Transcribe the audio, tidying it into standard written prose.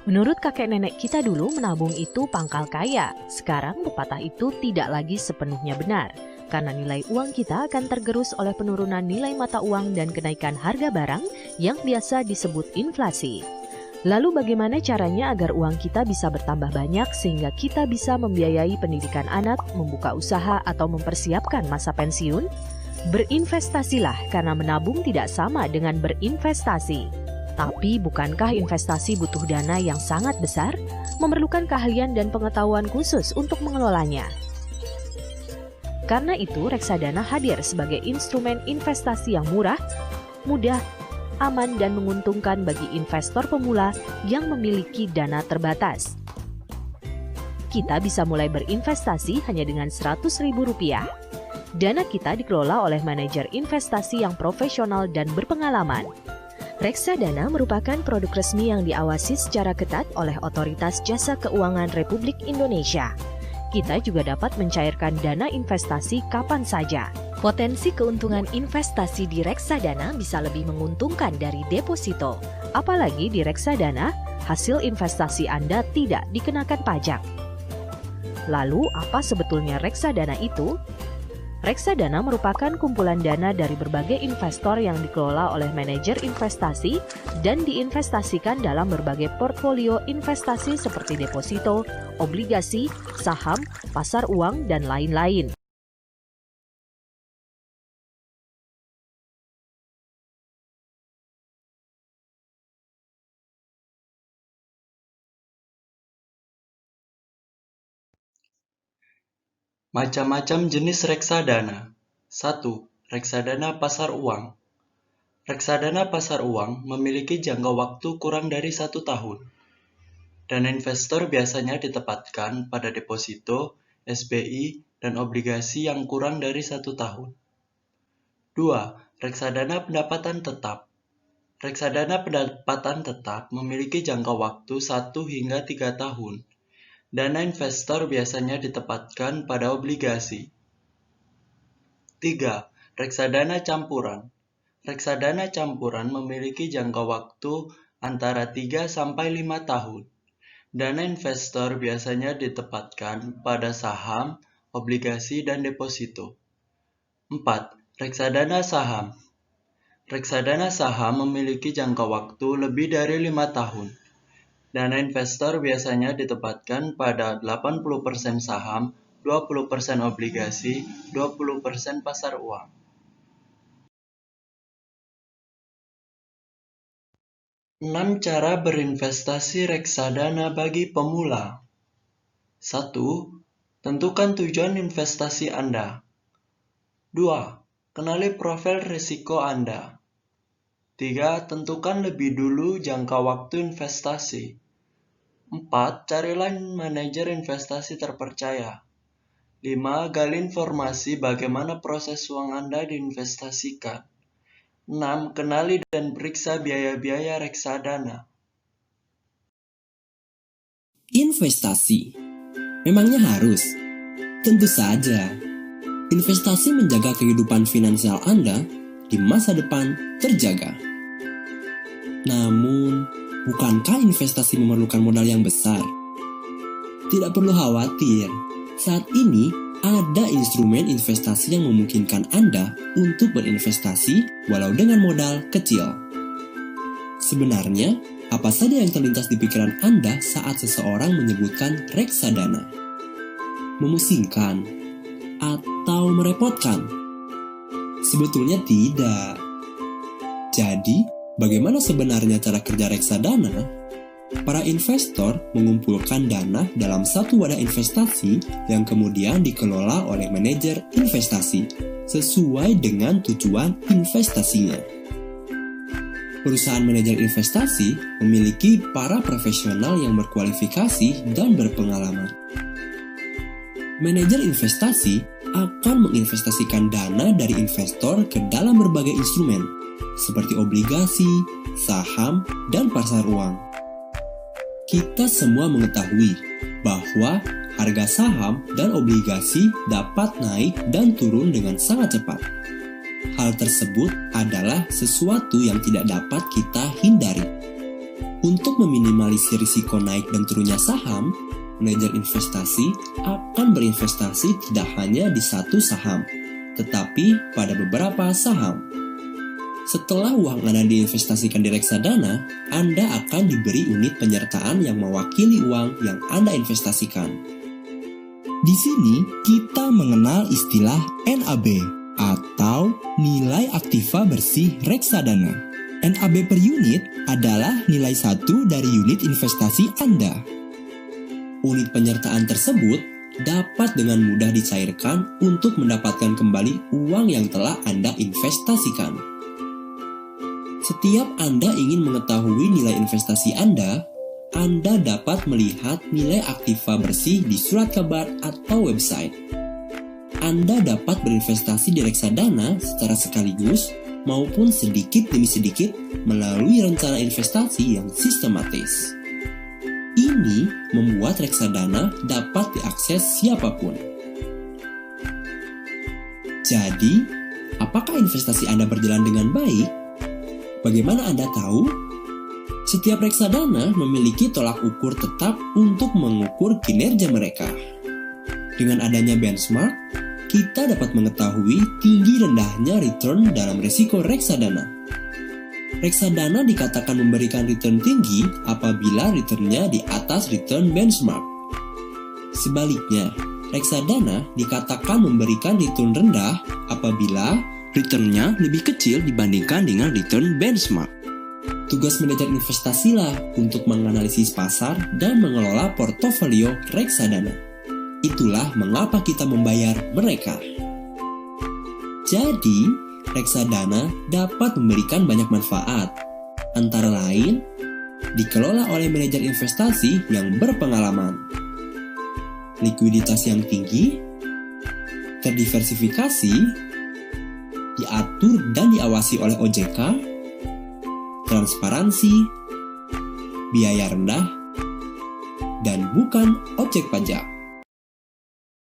Menurut kakek nenek kita dulu, menabung itu pangkal kaya. Sekarang pepatah itu tidak lagi sepenuhnya benar, karena nilai uang kita akan tergerus oleh penurunan nilai mata uang dan kenaikan harga barang yang biasa disebut inflasi. Lalu bagaimana caranya agar uang kita bisa bertambah banyak sehingga kita bisa membiayai pendidikan anak, membuka usaha, atau mempersiapkan masa pensiun? Berinvestasilah, karena menabung tidak sama dengan berinvestasi. Tapi bukankah investasi butuh dana yang sangat besar? Memerlukan keahlian dan pengetahuan khusus untuk mengelolanya. Karena itu, reksadana hadir sebagai instrumen investasi yang murah, mudah, aman, dan menguntungkan bagi investor pemula yang memiliki dana terbatas. Kita bisa mulai berinvestasi hanya dengan Rp100.000. Dana kita dikelola oleh manajer investasi yang profesional dan berpengalaman. Reksadana merupakan produk resmi yang diawasi secara ketat oleh Otoritas Jasa Keuangan Republik Indonesia. Kita juga dapat mencairkan dana investasi kapan saja. Potensi keuntungan investasi di reksadana bisa lebih menguntungkan dari deposito. Apalagi di reksadana, hasil investasi Anda tidak dikenakan pajak. Lalu, apa sebetulnya reksadana itu? Reksadana merupakan kumpulan dana dari berbagai investor yang dikelola oleh manajer investasi dan diinvestasikan dalam berbagai portfolio investasi seperti deposito, obligasi, saham, pasar uang, dan lain-lain. Macam-macam jenis reksadana. 1. Reksadana pasar uang. Reksadana pasar uang memiliki jangka waktu kurang dari 1 tahun. Dana investor biasanya ditempatkan pada deposito, SBI, dan obligasi yang kurang dari 1 tahun. 2. Reksadana pendapatan tetap. Reksadana pendapatan tetap memiliki jangka waktu 1 hingga 3 tahun. Dana investor biasanya ditempatkan pada obligasi. 3. Reksadana campuran. Reksadana campuran memiliki jangka waktu antara 3 sampai 5 tahun. Dana investor biasanya ditempatkan pada saham, obligasi, dan deposito. 4. Reksadana saham. Reksadana saham memiliki jangka waktu lebih dari 5 tahun. Dana investor biasanya ditempatkan pada 80% saham, 20% obligasi, 20% pasar uang. Enam cara berinvestasi reksadana bagi pemula. 1. Tentukan tujuan investasi Anda. 2. Kenali profil risiko Anda. 3. Tentukan lebih dulu jangka waktu investasi. 4. Carilah manajer investasi terpercaya. 5. Gali informasi bagaimana proses uang Anda diinvestasikan. 6. Kenali dan periksa biaya-biaya reksadana. Investasi. Memangnya harus? Tentu saja. Investasi menjaga kehidupan finansial Anda di masa depan terjaga. Namun, bukankah investasi memerlukan modal yang besar? Tidak perlu khawatir, saat ini ada instrumen investasi yang memungkinkan Anda untuk berinvestasi walau dengan modal kecil. Sebenarnya, apa saja yang terlintas di pikiran Anda saat seseorang menyebutkan reksadana? Memusingkan atau merepotkan? Sebetulnya tidak. Jadi, bagaimana sebenarnya cara kerja reksadana? Para investor mengumpulkan dana dalam satu wadah investasi yang kemudian dikelola oleh manajer investasi sesuai dengan tujuan investasinya. Perusahaan manajer investasi memiliki para profesional yang berkualifikasi dan berpengalaman. Manajer investasi akan menginvestasikan dana dari investor ke dalam berbagai instrumen, seperti obligasi, saham, dan pasar uang. Kita semua mengetahui bahwa harga saham dan obligasi dapat naik dan turun dengan sangat cepat. Hal tersebut adalah sesuatu yang tidak dapat kita hindari. Untuk meminimalisir risiko naik dan turunnya saham, manajer investasi akan berinvestasi tidak hanya di satu saham, tetapi pada beberapa saham. Setelah uang Anda diinvestasikan di reksadana, Anda akan diberi unit penyertaan yang mewakili uang yang Anda investasikan. Di sini kita mengenal istilah NAB atau nilai aktiva bersih reksadana. NAB per unit adalah nilai 1 dari unit investasi Anda. Unit penyertaan tersebut dapat dengan mudah dicairkan untuk mendapatkan kembali uang yang telah Anda investasikan. Setiap Anda ingin mengetahui nilai investasi Anda dapat melihat nilai aktiva bersih di surat kabar atau website. Anda dapat berinvestasi di reksadana secara sekaligus maupun sedikit demi sedikit melalui rencana investasi yang sistematis. Ini membuat reksadana dapat diakses siapapun. Jadi, apakah investasi Anda berjalan dengan baik? Bagaimana Anda tahu? Setiap reksadana memiliki tolak ukur tetap untuk mengukur kinerja mereka. Dengan adanya benchmark, kita dapat mengetahui tinggi rendahnya return dalam risiko reksadana. Reksadana dikatakan memberikan return tinggi apabila returnnya di atas return benchmark. Sebaliknya, reksadana dikatakan memberikan return rendah apabila returnnya lebih kecil dibandingkan dengan return benchmark. Tugas manajer investasilah untuk menganalisis pasar dan mengelola portofolio reksadana. Itulah mengapa kita membayar mereka. Jadi, reksadana dapat memberikan banyak manfaat, antara lain dikelola oleh manajer investasi yang berpengalaman, likuiditas yang tinggi, terdiversifikasi, diatur dan diawasi oleh OJK, transparansi, biaya rendah, dan bukan objek pajak.